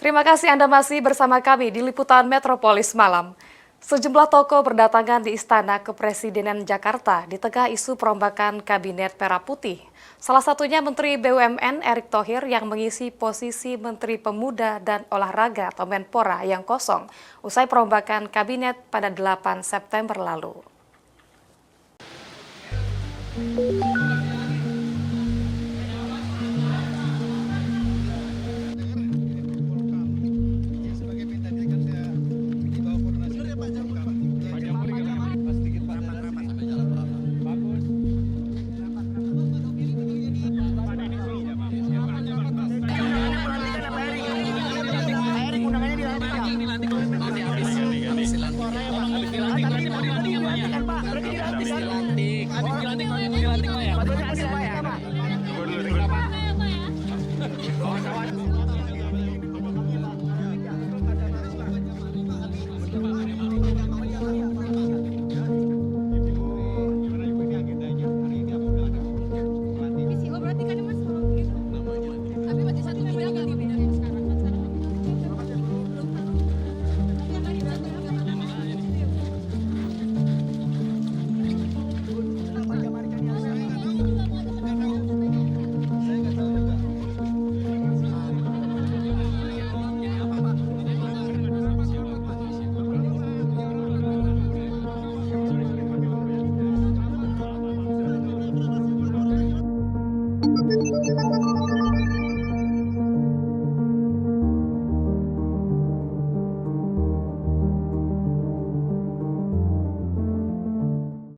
Terima kasih Anda masih bersama kami di Liputan Metropolis Malam. Sejumlah tokoh berdatangan di Istana Kepresidenan Jakarta di tengah isu perombakan Kabinet Merah Putih. Salah satunya Menteri BUMN Erick Thohir yang mengisi posisi Menteri Pemuda dan Olahraga atau Menpora yang kosong usai perombakan Kabinet pada 8 September lalu.